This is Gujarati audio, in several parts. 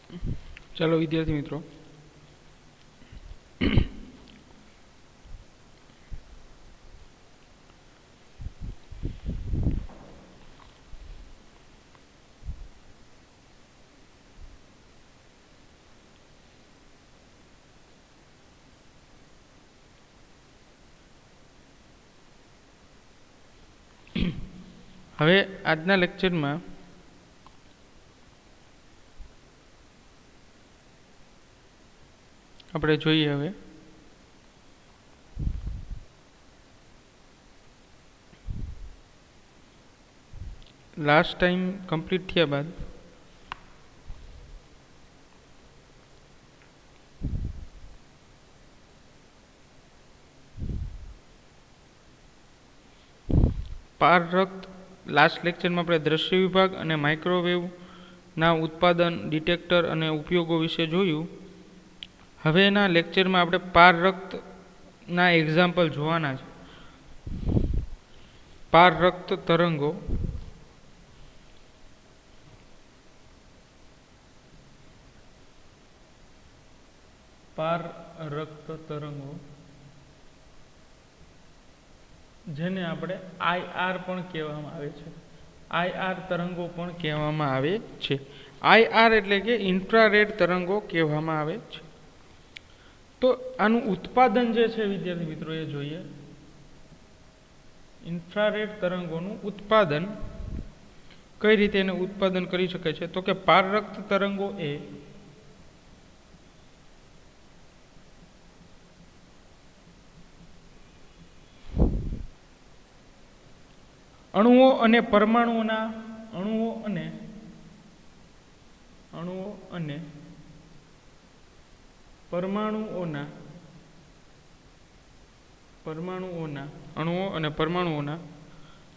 ચાલો વિદ્યાર્થી મિત્રો, હવે આજના લેક્ચરમાં આપણે જોઈએ હવે લાસ્ટ ટાઈમ કમ્પ્લીટ થયા બાદ પારરક્ત લાસ્ટ લેક્ચરમાં આપણે દ્રશ્ય વિભાગ અને માઇક્રોવેવના ઉત્પાદન, ડિટેક્ટર અને ઉપયોગો વિશે જોયું. હવેના લેક્ચરમાં આપણે પારરક્તના એક્ઝામ્પલ જોવાના છે. પારરક્ત તરંગો, પારરક્ત તરંગો જેને આપણે IR પણ કહેવામાં આવે છે. IR તરંગો પણ કહેવામાં આવે છે. IR એટલે કે ઇન્ફ્રારેડ તરંગો કહેવામાં આવે છે. તો આનું ઉત્પાદન જે છે વિદ્યાર્થી મિત્રો એ જોઈએ. ઇન્ફ્રારેડ તરંગોનું ઉત્પાદન કઈ રીતે એને ઉત્પાદન કરી શકે છે? તો કે પારરક્ત તરંગો એ અણુઓ અને પરમાણુઓના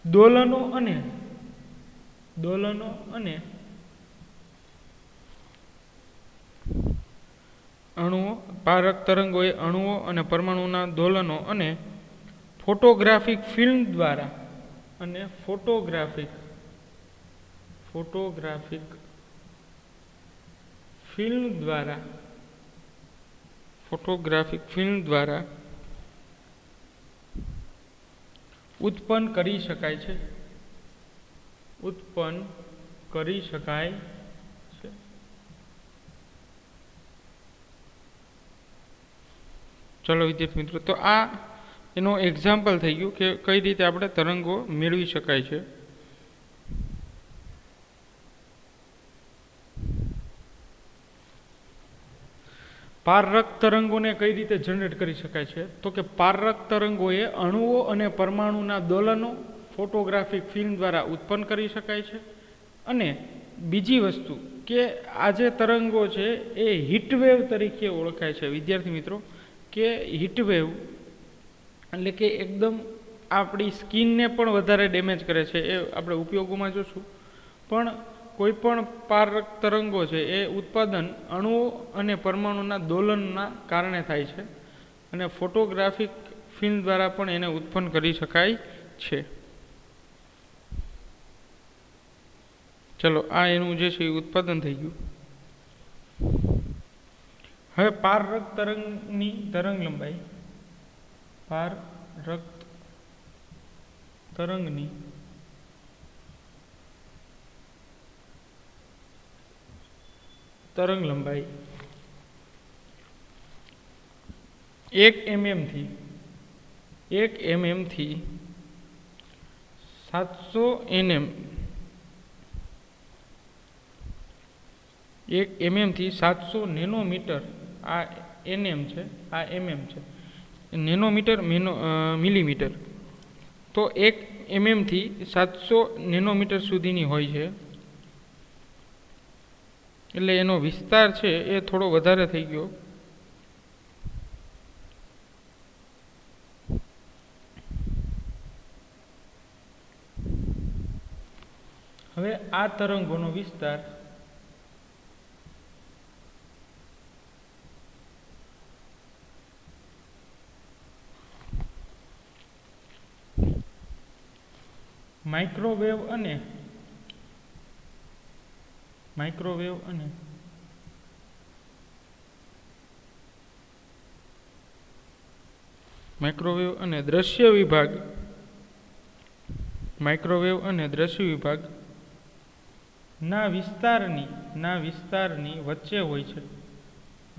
દોલનો અને પારરક્ત તરંગો એ અણુઓ અને પરમાણુઓના દોલનો અને ફોટોગ્રાફિક ફિલ્મ દ્વારા ઉત્પન્ન કરી શકાય છે. ચલો વિદ્યાર્થી મિત્રો, તો આ એનો એક્ઝામ્પલ થઈ ગયું કે કઈ રીતે આપણે તરંગો મેળવી શકાય છે. પારરક્ત તરંગોને કઈ રીતે જનરેટ કરી શકાય છે? તો કે પારરક્ત તરંગો એ અણુઓ અને પરમાણુના દોલનો ફોટોગ્રાફિક ફિલ્મ દ્વારા ઉત્પન્ન કરી શકાય છે. અને બીજી વસ્તુ કે આ જે તરંગો છે એ હીટવેવ તરીકે ઓળખાય છે. વિદ્યાર્થી મિત્રો, કે હીટવેવ એટલે કે એકદમ આપણી સ્કિનને પણ વધારે ડેમેજ કરે છે. એ આપણે ઉપયોગોમાં જોશું. પણ કોઈ પણ પારરક્ત તરંગો છે એ ઉત્પાદન અણુઓ અને પરમાણુના દોલનના કારણે થાય છે. અને ફોટોગ્રાફિક ફિલ્મ દ્વારા પણ એને ઉત્પન્ન કરી શકાય છે. ચલો, આ એનું જે છે એ ઉત્પાદન થઈ ગયું. હવે પારરક્ત તરંગની તરંગલંબાઈ તરંગલંબાઈ 1 mm થી 700 nm 1 mm થી 700 નેનોમીટર. આ nm છે, આ mm છે. Nanometre millimetre. તો 1 mm થી 700 નેનોમીટર સુધીની હોય છે. એટલે એનો વિસ્તાર છે એ થોડો વધારે થઈ ગયો. હવે આ તરંગોનો વિસ્તાર માઇક્રોવેવ અને માઇક્રોવેવ અને દ્રશ્ય વિભાગ, માઇક્રોવેવ અને દ્રશ્ય વિભાગ ના વિસ્તારની વચ્ચે હોય છે,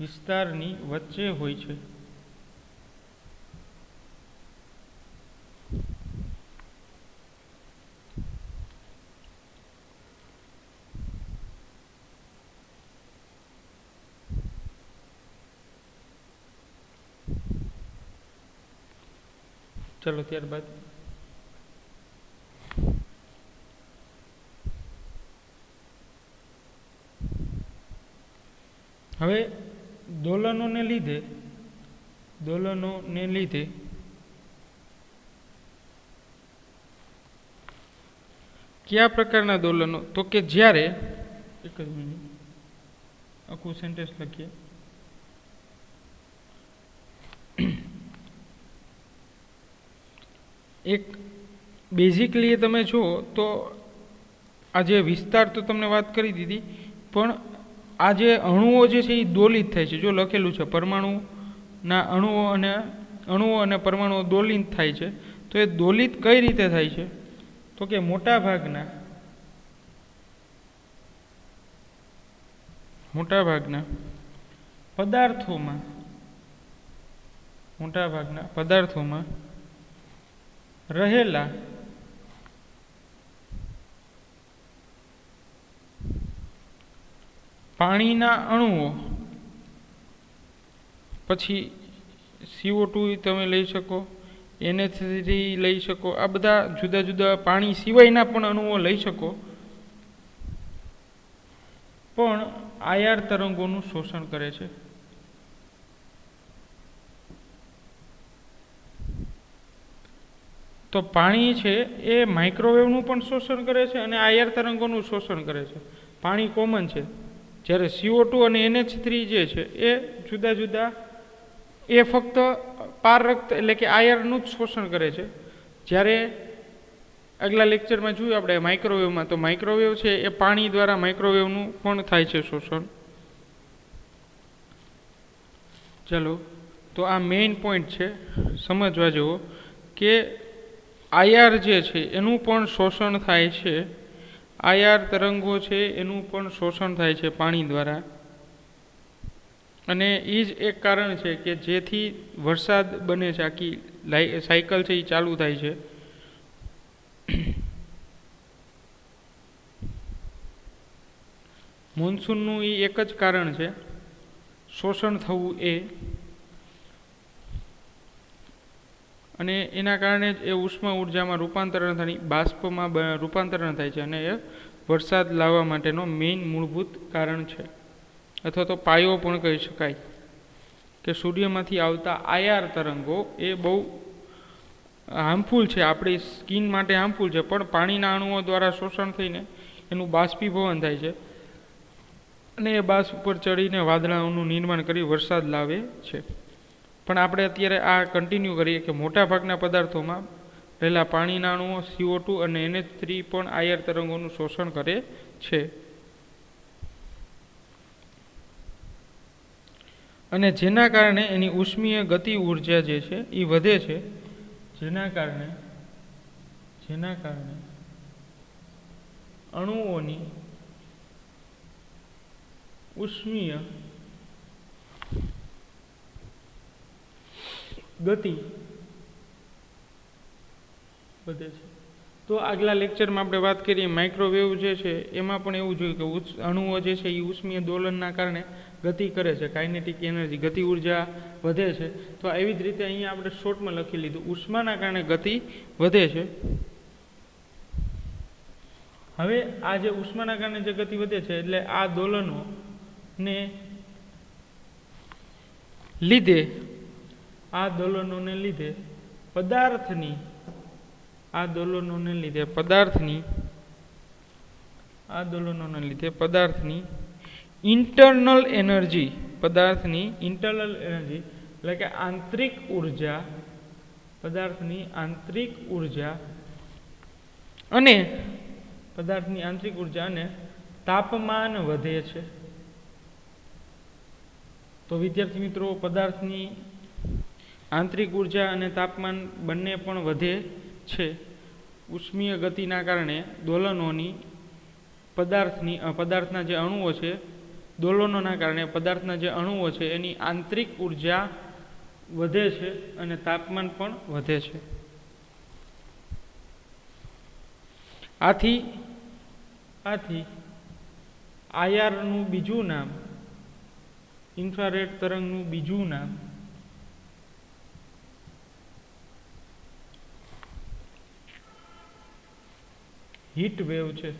વિસ્તારની વચ્ચે હોય છે. ચલો ત્યારબાદ હવે દોલનોને લીધે કયા પ્રકારના દોલનો? તો કે જ્યારે, એક જ મિનિટ આખું સેન્ટેન્સ લખીએ. એક બેઝિકલી તમે જુઓ તો આ જે વિસ્તાર તો તમને વાત કરી દીધી, પણ આ જે અણુઓ જે છે એ દોલિત થાય છે. જો લખેલું છે પરમાણુના અણુઓ અને પરમાણુઓ દોલિત થાય છે. તો એ દોલિત કઈ રીતે થાય છે? તો કે મોટા ભાગના પદાર્થોમાં રહેલા પાણીના અણુઓ, પછી CO2 તમે લઈ શકો, NH3 લઈ શકો, આ બધા જુદા જુદા પાણી સિવાયના પણ અણુઓ લઈ શકો, પણ IR તરંગોનું શોષણ કરે છે. તો પાણી છે એ માઇક્રોવેવનું પણ શોષણ કરે છે અને IR તરંગોનું શોષણ કરે છે. પાણી કોમન છે, જ્યારે CO2 અને NH3 જે છે એ જુદા જુદા, એ ફક્ત પારરક્ત એટલે કે IRનું જ શોષણ કરે છે. જ્યારે આગલા લેક્ચરમાં જોયું આપણે માઇક્રોવેવમાં, તો માઇક્રોવેવ છે એ પાણી દ્વારા માઇક્રોવેવનું પણ થાય છે શોષણ. ચલો, તો આ મેઇન પોઈન્ટ છે સમજવા જેવો કે IR જે છે એનું પણ શોષણ થાય છે. IR તરંગો છે એનું પણ શોષણ થાય છે પાણી દ્વારા. અને એ જ એક કારણ છે કે જેથી વરસાદ બને છે, આખી સાયકલ છે એ ચાલુ થાય છે. મોન્સૂનનું એ એક જ કારણ છે, શોષણ થવું એ. અને એના કારણે જ એ ઉષ્મા ઉર્જામાં રૂપાંતરણ થાય, બાષ્પમાં રૂપાંતરણ થાય છે, અને એ વરસાદ લાવવા માટેનો મેઇન મૂળભૂત કારણ છે, અથવા તો પાયો પણ કહી શકાય. કે સૂર્યમાંથી આવતા IR તરંગો એ બહુ હાર્મફુલ છે, આપણી સ્કિન માટે હાર્મફુલ છે, પણ પાણીના અણુઓ દ્વારા શોષણ થઈને એનું બાષ્પીભવન થાય છે, અને એ બાષ્પ ઉપર ચડીને વાદળાઓનું નિર્માણ કરી વરસાદ લાવે છે. પણ આપણે અત્યારે આ કન્ટિન્યુ કરીએ કે મોટાભાગના પદાર્થોમાં રહેલા પાણીના અણુઓ CO2 અને NH3 પણ IR તરંગોનું શોષણ કરે છે. અને જેના કારણે એની ઉષ્મીય ગતિ ઉર્જા જે છે એ વધે છે. જેના કારણે અણુઓની ઉષ્મીય ગતિ વધે છે. તો આગલા લેક્ચરમાં આપણે વાત કરીએ માઇક્રોવેવ જે છે એમાં પણ એવું જોયું કે અણુઓ જે છે એ ઉષ્મીય દોલનના કારણે ગતિ કરે છે, કાઇનેટિક એનર્જી, ગતિ ઉર્જા વધે છે. તો એવી જ રીતે અહીંયા આપણે શોર્ટમાં લખી લીધું, ઉષ્માના કારણે ગતિ વધે છે. હવે આ જે ઉષ્માના કારણે જે ગતિ વધે છે, એટલે આ દોલનોને લીધે પદાર્થની ઇન્ટરનલ એનર્જી, એટલે કે આંતરિક ઉર્જા, અને તાપમાન વધે છે. તો વિદ્યાર્થી મિત્રો, પદાર્થની આંતરિક ઉર્જા અને તાપમાન બંને પણ વધે છે. ઉષ્મીય ગતિના કારણે દોલનોની પદાર્થના જે અણુઓ છે, દોલનોના કારણે પદાર્થના જે અણુઓ છે એની આંતરિક ઉર્જા વધે છે અને તાપમાન પણ વધે છે. આથી આઈઆરનું બીજું નામ, ઇન્ફ્રારેડ તરંગનું બીજું નામ હીટ વેવ છે.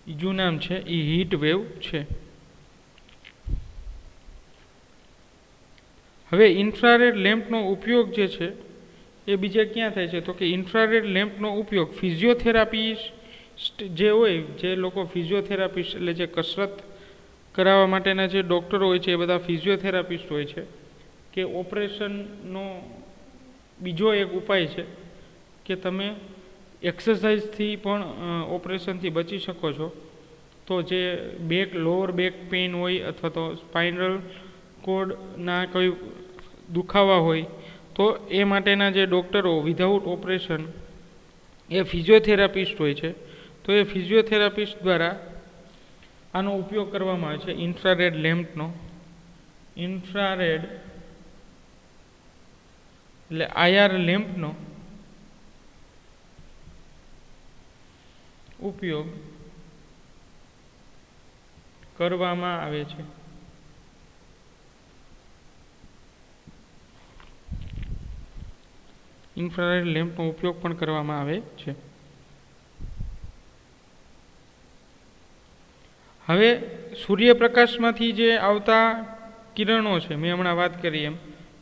બીજું નામ છે એ હીટ વેવ છે. હવે ઇન્ફ્રારેડ લેમ્પનો ઉપયોગ જે છે એ બીજે ક્યાં થાય છે? તો કે ઇન્ફ્રારેડ લેમ્પનો ઉપયોગ ફિઝિયોથેરાપિસ્ટ જે હોય, જે લોકો ફિઝિયોથેરાપિસ્ટ એટલે જે કસરત કરાવવા માટેના જે ડૉક્ટરો હોય છે એ બધા ફિઝિયોથેરાપિસ્ટ હોય છે, કે ઓપરેશનનો બીજો એક ઉપાય છે કે તમે એક્સરસાઇઝથી પણ ઓપરેશનથી બચી શકો છો. તો જે લોઅર બેક પેઇન હોય અથવા તો સ્પાઇનલ કોર્ડના કોઈ દુખાવા હોય તો એ માટેના જે ડૉક્ટરો વિધાઉટ ઓપરેશન એ ફિઝિયોથેરાપિસ્ટ હોય છે. તો એ ફિઝિયોથેરાપિસ્ટ દ્વારા આનો ઉપયોગ કરવામાં આવે છે, ઇન્ફ્રારેડ લેમ્પનો. ઇન્ફ્રારેડ એટલે આઈઆર લેમ્પનો ઉપયોગ કરવામાં આવે છે. ઇન્ફ્રારેડ લેમ્પનો ઉપયોગ પણ કરવામાં આવે છે. હવે સૂર્યપ્રકાશમાંથી જે આવતા કિરણો છે, મેં હમણાં વાત કરી એમ,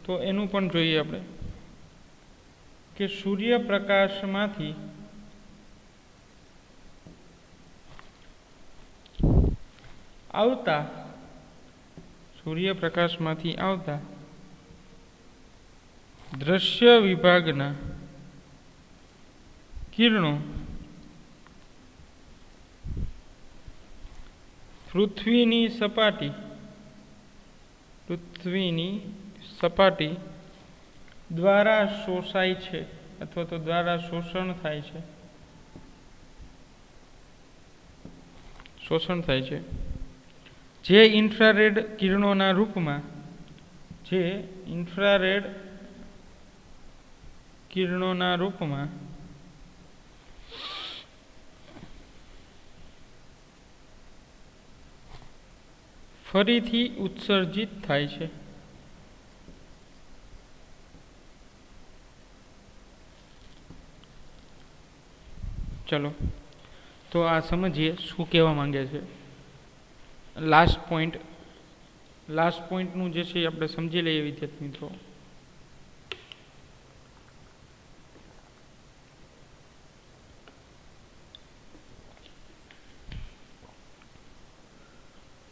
તો એનું પણ જોઈએ આપણે કે સૂર્યપ્રકાશમાંથી આવતા દ્રશ્ય વિભાગના કિરણો પૃથ્વીની સપાટી દ્વારા શોષાય છે અથવા તો દ્વારા શોષણ થાય છે. જે ઇન્ફ્રારેડ કિરણોના રૂપમાં ફરીથી ઉત્સર્જિત થાય છે. ચલો તો આ સમજીએ શું કહેવા માંગે છે. લાસ્ટ પોઈન્ટનું જે છે આપણે સમજી લઈએ વિદ્યાર્થી મિત્રો.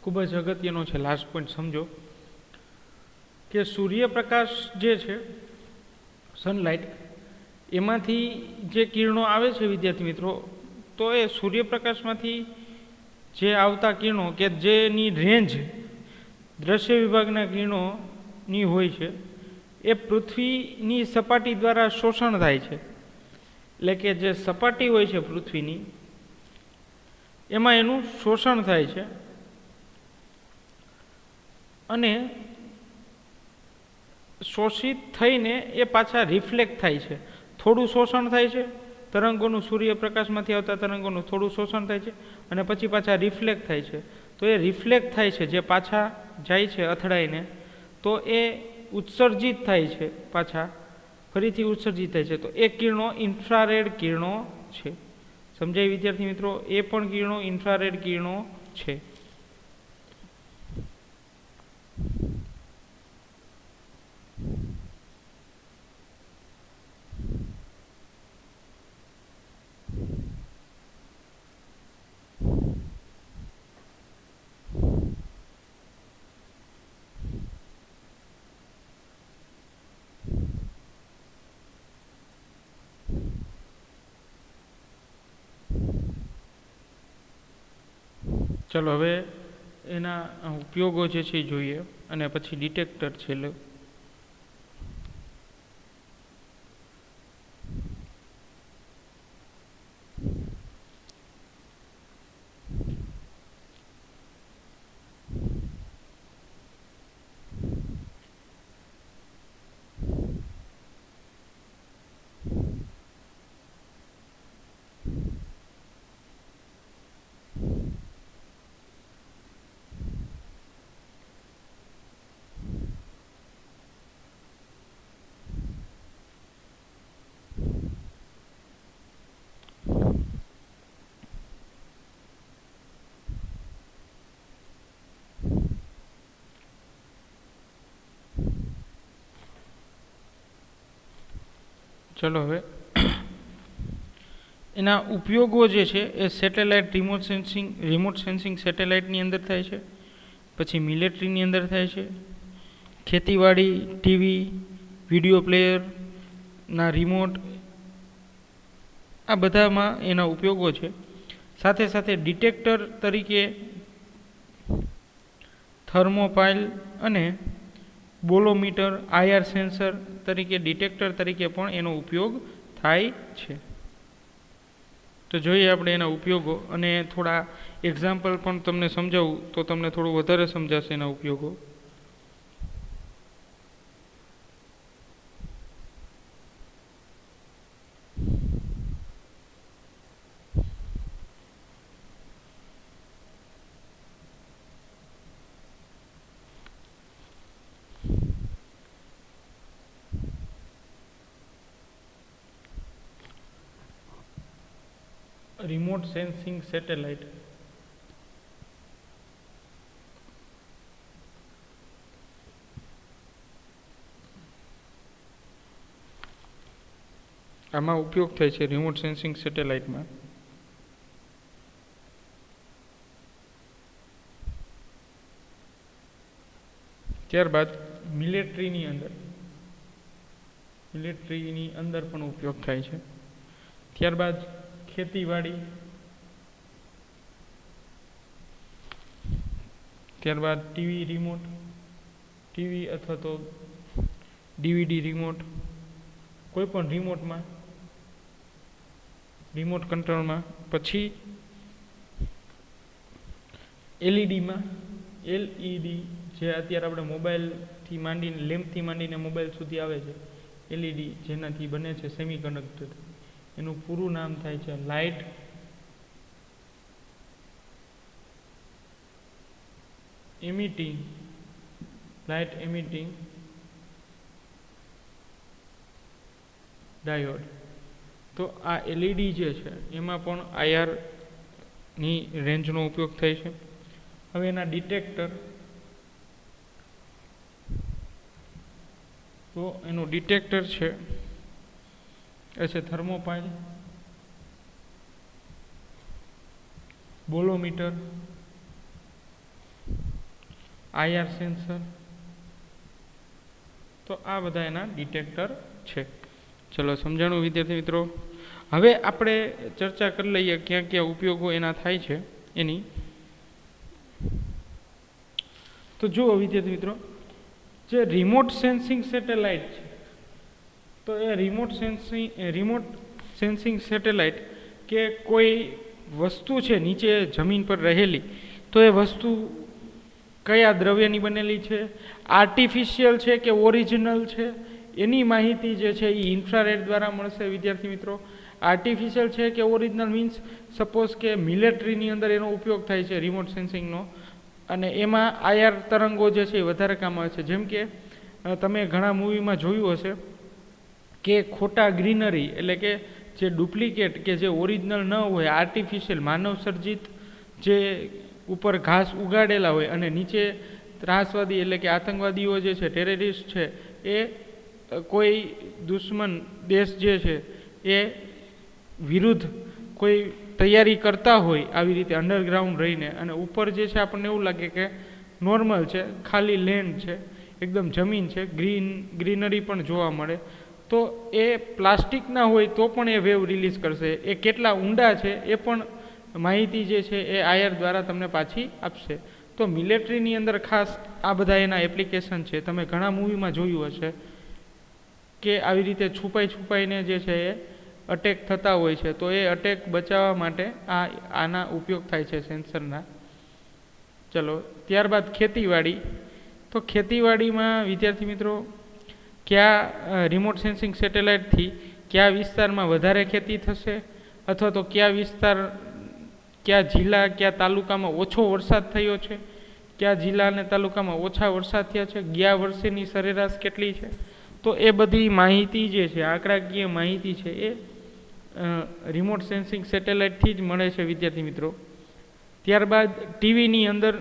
ખૂબ જ અગત્યનો છે. લાસ્ટ પોઈન્ટ સમજો કે સૂર્યપ્રકાશ જે છે, સનલાઇટ, એમાંથી જે કિરણો આવે છે વિદ્યાર્થી મિત્રો, તો એ સૂર્યપ્રકાશમાંથી જે આવતા કિરણો કે જેની રેન્જ દ્રશ્ય વિભાગના કિરણોની હોય છે એ પૃથ્વીની સપાટી દ્વારા શોષણ થાય છે. એટલે કે જે સપાટી હોય છે પૃથ્વીની, એમાં એનું શોષણ થાય છે અને શોષિત થઈને એ પાછા રિફ્લેક્ટ થાય છે. થોડું શોષણ થાય છે તરંગોનું, સૂર્યપ્રકાશમાંથી આવતા તરંગોનું થોડું શોષણ થાય છે અને પછી પાછા રિફ્લેક્ટ થાય છે. તો એ રિફ્લેક્ટ થાય છે, જે પાછા જાય છે અથડાઈને, તો એ ઉત્સર્જિત થાય છે, પાછા ફરીથી ઉત્સર્જિત થાય છે. તો એ કિરણો ઇન્ફ્રારેડ કિરણો છે. સમજાય વિદ્યાર્થી મિત્રો? એ પણ કિરણો ઇન્ફ્રારેડ કિરણો છે. ચલો હવે એના ઉપયોગો જે છે એ જોઈએ. અને પછી ડિટેક્ટર છેલ્લે. ચલો હવે એના ઉપયોગો જે છે એ સેટેલાઇટ રિમોટ સેન્સિંગ સેટેલાઇટની અંદર થાય છે, પછી મિલિટરીની અંદર થાય છે, ખેતીવાડી, ટીવી, વિડીયો પ્લેયરના રિમોટ, આ બધામાં એના ઉપયોગો છે. સાથે સાથે ડિટેક્ટર તરીકે થર્મોપાઇલ અને બોલોમીટર, IR સેન્સર તરીકે ડિટેક્ટર તરીકે પણ એનો ઉપયોગ થાય છે. તો જોઈએ આપણે એના ઉપયોગો, અને થોડા એક્ઝામ્પલ પણ તમને સમજાવું તો તમને થોડું વધારે સમજાશે એના ઉપયોગો. રિમોટ સેન્સિંગ સેટેલાઇટ આમાં ઉપયોગ થાય છે રિમોટ સેન્સિંગ સેટેલાઇટમાં. ત્યારબાદ મિલિટરીની અંદર પણ ઉપયોગ થાય છે. ત્યારબાદ ખેતીવાડી, ત્યારબાદ ટીવી અથવા તો DVD રિમોટ, કોઈ પણ રિમોટમાં, રિમોટ કંટ્રોલમાં. પછી એલઈડીમાં, LED જે અત્યારે આપણે મોબાઈલથી માંડીને, લેમ્પથી માંડીને મોબાઈલ સુધી આવે છે, LED જેનાથી બને છે સેમિકન્ડક્ટર, એનું પૂરું નામ થાય છે લાઇટ એમિટિંગ ડાયોડ. તો આ LED જે છે એમાં પણ IR ની રેન્જનો ઉપયોગ થાય છે. હવે એના ડિટેક્ટર, તો એનું ડિટેક્ટર છે એ છે થર્મોપાઇલ, બોલોમીટર, IR સેન્સર. તો આ બધા એના ડિટેક્ટર છે. ચલો સમજાણું વિદ્યાર્થી મિત્રો. હવે આપણે ચર્ચા કરી લઈએ ક્યાં ક્યાં ઉપયોગો એના થાય છે એની. તો જુઓ વિદ્યાર્થી મિત્રો, જે રિમોટ સેન્સિંગ સેટેલાઇટ છે, તો એ રિમોટ સેન્સિંગ સેટેલાઇટ કે કોઈ વસ્તુ છે નીચે જમીન પર રહેલી, તો એ વસ્તુ કયા દ્રવ્યની બનેલી છે, આર્ટિફિશિયલ છે કે ઓરિજિનલ છે, એની માહિતી જે છે એ ઇન્ફ્રારેડ દ્વારા મળશે વિદ્યાર્થી મિત્રો. આર્ટિફિશિયલ છે કે ઓરિજિનલ મીન્સ સપોઝ કે મિલિટરીની અંદર એનો ઉપયોગ થાય છે રિમોટ સેન્સિંગનો, અને એમાં IR તરંગો જે છે એ વધારે કામ આવે છે. જેમ કે તમે ઘણા મૂવીમાં જોયું હશે કે ખોટા ગ્રીનરી, એટલે કે જે ડુપ્લિકેટ કે જે ઓરિજિનલ ન હોય, આર્ટિફિશિયલ માનવ સર્જિત જે ઉપર ઘાસ ઉગાડેલા હોય અને નીચે ત્રાસવાદી એટલે કે આતંકવાદીઓ જે છે, ટેરરિસ્ટ છે, એ કોઈ દુશ્મન દેશ જે છે એ વિરુદ્ધ કોઈ તૈયારી કરતા હોય આવી રીતે અંડરગ્રાઉન્ડ રહીને, અને ઉપર જે છે આપણને એવું લાગે કે નોર્મલ છે, ખાલી લેન્ડ છે, એકદમ જમીન છે, ગ્રીનરી પણ જોવા મળે, તો એ પ્લાસ્ટિકના હોય તો પણ એ વેવ રિલીઝ કરશે. એ કેટલા ઊંડા છે એ પણ માહિતી જે છે એ IR દ્વારા તમને પાછી આપશે. તો મિલિટરીની અંદર ખાસ આ બધા એના એપ્લિકેશન છે. તમે ઘણા મૂવીમાં જોયું હશે કે આવી રીતે છુપાઈને જે છે એ અટેક થતા હોય છે. તો એ અટેક બચાવવા માટે આના ઉપયોગ થાય છે સેન્સરના. ચલો ત્યારબાદ ખેતીવાડી. તો ખેતીવાડીમાં વિદ્યાર્થી મિત્રો કયા રિમોટ સેન્સિંગ સેટેલાઇટથી કયા વિસ્તારમાં વધારે ખેતી થશે, અથવા તો કયા જિલ્લા કયા તાલુકામાં ઓછો વરસાદ થયો છે, કયા જિલ્લા અને તાલુકામાં ઓછા વરસાદ થયા છે, ગયા વર્ષેની સરેરાશ કેટલી છે. તો એ બધી માહિતી જે છે, આંકડાકીય માહિતી છે, એ રિમોટ સેન્સિંગ સેટેલાઇટથી જ મળે છે વિદ્યાર્થી મિત્રો. ત્યારબાદ ટીવીની અંદર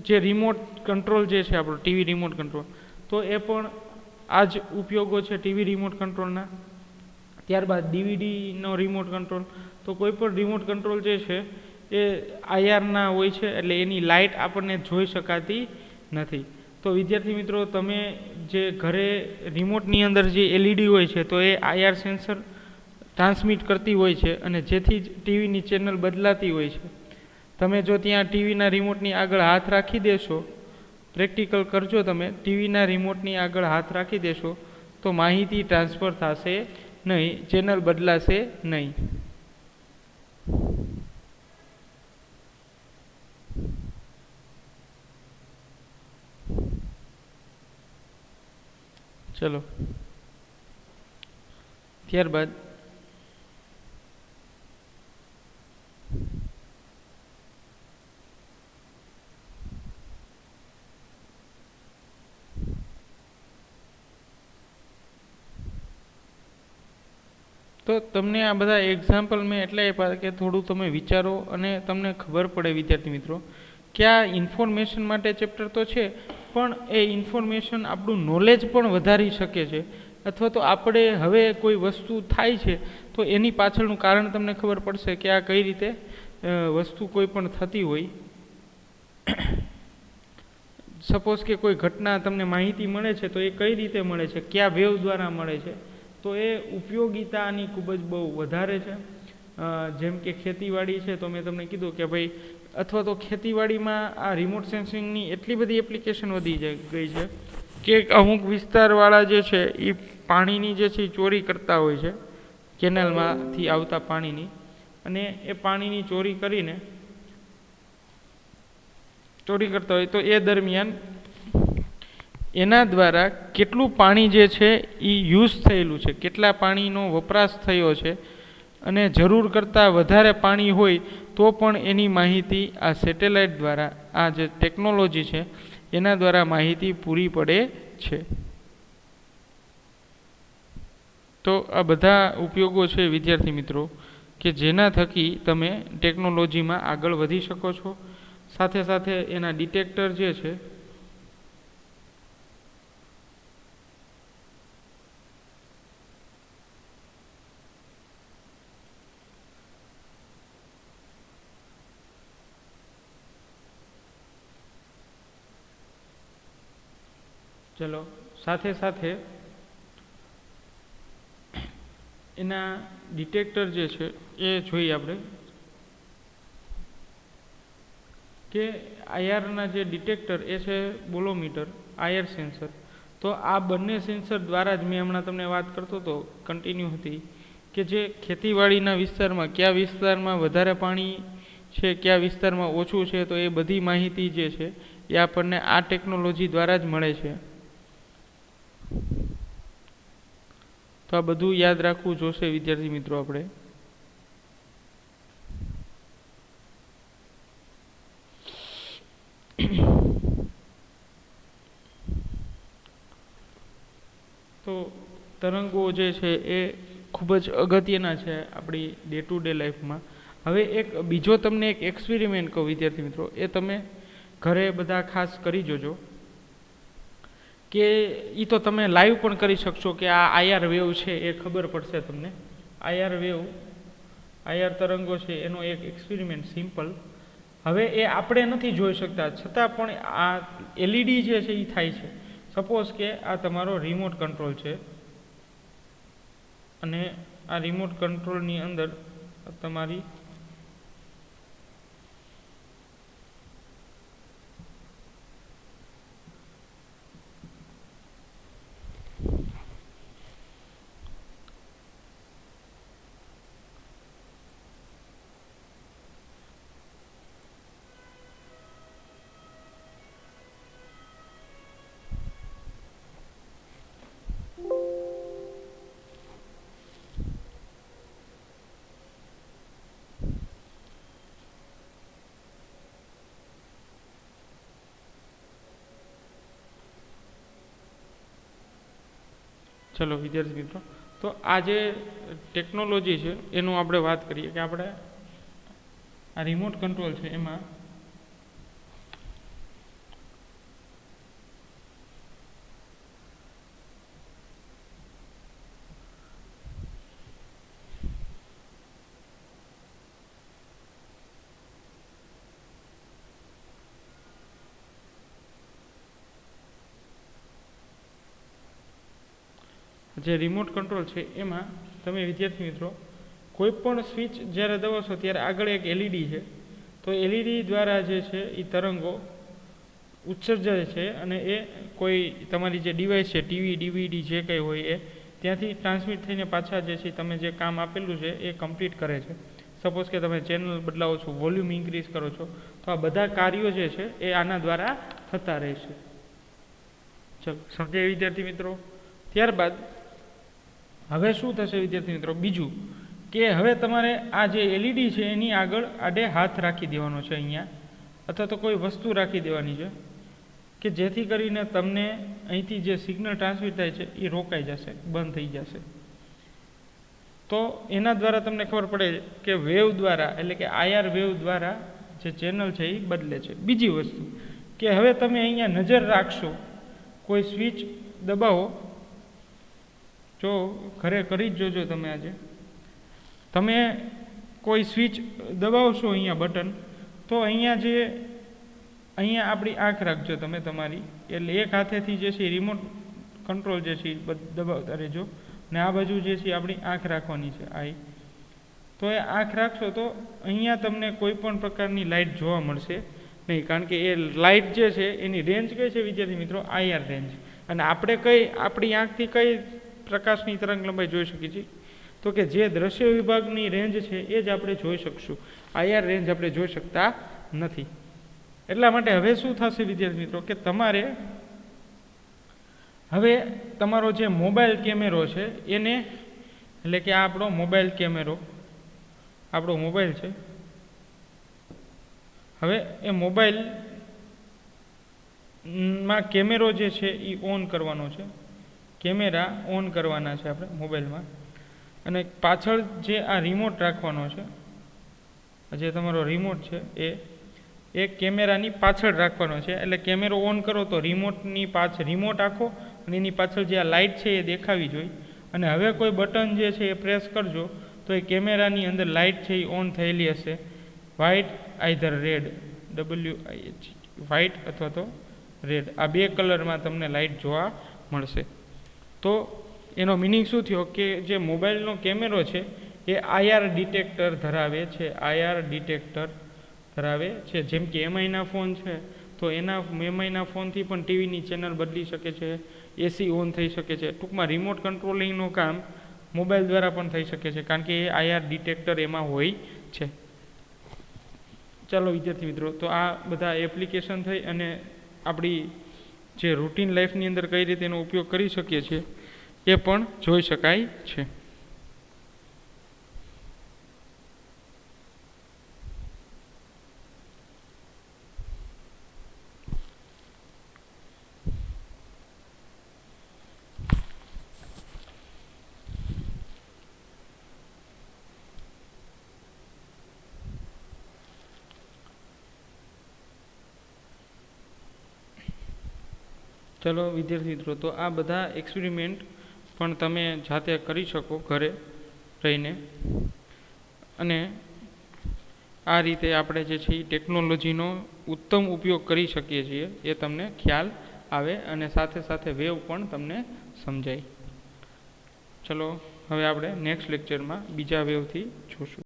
જે રિમોટ કંટ્રોલ જે છે આપણો ટીવી રિમોટ કંટ્રોલ, તો એ પણ આ જ ઉપયોગો છે ટીવી રિમોટ કંટ્રોલના. ત્યારબાદ ડીવીડીનો રિમોટ કંટ્રોલ. તો કોઈ પણ રિમોટ કંટ્રોલ જે છે એ આઈઆરના હોય છે, એટલે એની લાઇટ આપણને જોઈ શકાતી નથી. તો વિદ્યાર્થી મિત્રો તમે જે ઘરે રિમોટની અંદર જે એલઈડી હોય છે, તો એ આઈઆર સેન્સર ટ્રાન્સમિટ કરતી હોય છે, અને જેથી જ ટીવીની ચેનલ બદલાતી હોય છે. તમે જો ત્યાં ટીવીના રિમોટની આગળ હાથ રાખી દેશો, પ્રેક્ટિકલ કરજો, તમે ટીવીના રિમોટની આગળ હાથ રાખી દેશો તો માહિતી ટ્રાન્સફર થશે નહીં, ચેનલ બદલાશે નહીં. ચલો ત્યારબાદ તો તમને આ બધા એક્ઝામ્પલ મેં એટલે આપ્યા કે થોડું તમે વિચારો અને તમને ખબર પડે વિદ્યાર્થી મિત્રો કે આ ઇન્ફોર્મેશન માટે ચેપ્ટર તો છે, પણ એ ઇન્ફોર્મેશન આપણું નોલેજ પણ વધારી શકે છે. અથવા તો આપણે હવે કોઈ વસ્તુ થાય છે તો એની પાછળનું કારણ તમને ખબર પડશે કે આ કઈ રીતે વસ્તુ કોઈ પણ થતી હોય. સપોઝ કે કોઈ ઘટના તમને માહિતી મળે છે તો એ કઈ રીતે મળે છે, કયા વેવ દ્વારા મળે છે, તો એ ઉપયોગિતા આની ખૂબ જ બહુ વધારે છે. જેમ કે ખેતીવાડી છે, તો મેં તમને કીધું કે ભાઈ, અથવા તો ખેતીવાડીમાં આ રિમોટ સેન્સિંગની એટલી બધી એપ્લિકેશન વધી ગઈ છે કે અમુક વિસ્તારવાળા જે છે એ પાણીની જે છે ચોરી કરતા હોય છે, કેનાલમાંથી આવતા પાણીની, અને એ પાણીની ચોરી કરતા હોય તો એ દરમિયાન એના દ્વારા કેટલું પાણી જે છે એ યુઝ થયેલું છે, કેટલા પાણીનો વપરાશ થયો છે, અને જરૂર કરતાં વધારે પાણી હોય તો પણ એની માહિતી આ સેટેલાઇટ દ્વારા, આ જે ટેકનોલોજી છે એના દ્વારા માહિતી પૂરી પડે છે. તો આ બધા ઉપયોગો છે વિદ્યાર્થી મિત્રો કે જેના થકી તમે ટેકનોલોજીમાં આગળ વધી શકો છો. સાથે સાથે એના ડિટેક્ટર જે છે સાથે એના ડિટેક્ટર જે છે એ જોઈએ આપણે કે આઈઆરના જે ડિટેક્ટર એ છે બોલોમીટર, આઈઆર સેન્સર. તો આ બંને સેન્સર દ્વારા જ મેં હમણાં તમને વાત કરતો હતો, કન્ટિન્યુ હતી, કે જે ખેતીવાડીના વિસ્તારમાં કયા વિસ્તારમાં વધારે પાણી છે, કયા વિસ્તારમાં ઓછું છે, તો એ બધી માહિતી જે છે એ આપણને આ ટેકનોલોજી દ્વારા જ મળે છે. તો આ બધું યાદ રાખવું જોશે વિદ્યાર્થી મિત્રો આપણે. તો તરંગો જે છે એ ખૂબ જ અગત્યના છે આપણી ડે ટુ ડે લાઈફમાં. હવે એક બીજો તમને એક એક્સપેરિમેન્ટ કહું વિદ્યાર્થી મિત્રો, એ તમે ઘરે બધા ખાસ કરી જોજો, કે એ તો તમે લાઈવ પણ કરી શકશો કે આ આઈઆર વેવ છે એ ખબર પડશે તમને. આઈઆર તરંગો છે એનો એક એક્સપેરિમેન્ટ સિમ્પલ. હવે એ આપણે નથી જોઈ શકતા, છતાં પણ આ એલઈડી જે છે એ થાય છે. સપોઝ કે આ તમારો રિમોટ કંટ્રોલ છે, અને આ રિમોટ કંટ્રોલની અંદર તમારી ચલો વિદ્યાર્થી મિત્રો, તો આ જે ટેકનોલોજી છે એનું આપણે વાત કરીએ કે આપણે આ રિમોટ કંટ્રોલ છે એમાં જે રિમોટ કંટ્રોલ છે એમાં તમે વિદ્યાર્થી મિત્રો કોઈ પણ સ્વિચ જ્યારે દબાવશો ત્યારે આગળ એક એલઈડી છે, તો એલઈડી દ્વારા જે છે એ તરંગો ઉત્સર્જાય છે અને એ કોઈ તમારી જે ડિવાઇસ છે, ટીવી, ડીવીડી જે કંઈ હોય એ ત્યાંથી ટ્રાન્સમિટ થઈને પાછા જે છે તમે જે કામ આપેલું છે એ કમ્પ્લીટ કરે છે. સપોઝ કે તમે ચેનલ બદલાવો છો, વોલ્યુમ ઇન્ક્રીઝ કરો છો, તો આ બધા કાર્યો જે છે એ આના દ્વારા થતા રહેશે. ચલો સમજાય વિદ્યાર્થી મિત્રો. ત્યારબાદ હવે શું થશે વિદ્યાર્થી મિત્રો, બીજું કે હવે તમારે આ જે એલઈડી છે એની આગળ આડે હાથ રાખી દેવાનો છે અહીંયા, અથવા તો કોઈ વસ્તુ રાખી દેવાની છે કે જેથી કરીને તમને અહીંથી જે સિગ્નલ ટ્રાન્સમિટ થાય છે એ રોકાઈ જશે, બંધ થઈ જશે. તો એના દ્વારા તમને ખબર પડે કે વેવ દ્વારા, એટલે કે આઈઆર વેવ દ્વારા જે ચેનલ છે એ બદલે છે. બીજી વસ્તુ કે હવે તમે અહીંયા નજર રાખશો, કોઈ સ્વિચ દબાવો, જો ઘરે કરી જ જોજો તમે આજે, તમે કોઈ સ્વિચ દબાવશો અહીંયા બટન, તો અહીંયા આપણી આંખ રાખજો તમે તમારી, એટલે એક હાથેથી જે છે રિમોટ કંટ્રોલ જે છે દબાવતા રહેજો, ને આ બાજુ જે છે આપણી આંખ રાખવાની છે આઈ. તો એ આંખ રાખશો તો અહીંયા તમને કોઈ પણ પ્રકારની લાઇટ જોવા મળશે નહીં, કારણ કે એ લાઇટ જે છે એની રેન્જ કઈ છે વિદ્યાર્થી મિત્રો, આઈઆર રેન્જ. અને આપણે આપણી આંખથી કઈ પ્રકાશની તરંગ લંબાઈ જોઈ શકીએ છીએ, તો કે જે દ્રશ્ય વિભાગની રેન્જ છે એ જ આપણે જોઈ શકશું, આઈઆર રેન્જ આપણે જોઈ શકતા નથી. એટલા માટે હવે શું થશે વિદ્યાર્થી મિત્રો કે તમારે હવે તમારો જે મોબાઈલ કેમેરો છે એને, એટલે કે આ આપણો મોબાઈલ કેમેરો, આપણો મોબાઈલ છે, હવે એ મોબાઈલમાં કેમેરો જે છે એ ઓન કરવાનો છે, કેમેરા ઓન કરવાના છે આપણે મોબાઈલમાં, અને પાછળ જે આ રિમોટ રાખવાનો છે, જે તમારો રિમોટ છે એ કેમેરાની પાછળ રાખવાનો છે. એટલે કેમેરો ઓન કરો તો રિમોટની પાછળ, રિમોટ આખો અને એની પાછળ જે આ લાઇટ છે એ દેખાવી જોઈએ. અને હવે કોઈ બટન જે છે એ પ્રેસ કરજો તો એ કેમેરાની અંદર લાઇટ છે એ ઓન થયેલી હશે, white either red, WIH, white અથવા તો રેડ, આ બે કલરમાં તમને લાઇટ જોવા મળશે. તો એનો મિનિંગ શું થયો કે જે મોબાઈલનો કેમેરો છે એ આઈઆર ડિટેક્ટર ધરાવે છે, આઈઆર ડિટેક્ટર ધરાવે છે. જેમ કે એમઆઈના ફોન છે તો એમઆઈના ફોનથી પણ ટીવીની ચેનલ બદલી શકે છે, એસી ઓન થઈ શકે છે. ટૂંકમાં રિમોટ કંટ્રોલિંગનું કામ મોબાઈલ દ્વારા પણ થઈ શકે છે, કારણ કે એ આઈઆર ડિટેક્ટર એમાં હોય છે. ચાલો વિદ્યાર્થી મિત્રો, તો આ બધા એપ્લિકેશન થઈ અને આપણી જે રૂટીન લાઈફની અંદર કઈ રીતે એનો ઉપયોગ કરી શકીએ છીએ એ પણ જોઈ શકાય છે. ચલો વિદ્યાર્થી મિત્રો, તો આ બધા એક્સપેરિમેન્ટ પણ તમે જાતે કરી શકો ઘરે રહીને, અને આ રીતે આપણે જે છે એ ટેકનોલોજીનો ઉત્તમ ઉપયોગ કરી શકીએ છીએ એ તમને ખ્યાલ આવે, અને સાથે સાથે વેવ પણ તમને સમજાય. ચલો હવે આપણે નેક્સ્ટ લેક્ચરમાં બીજા વેવથી જોશું.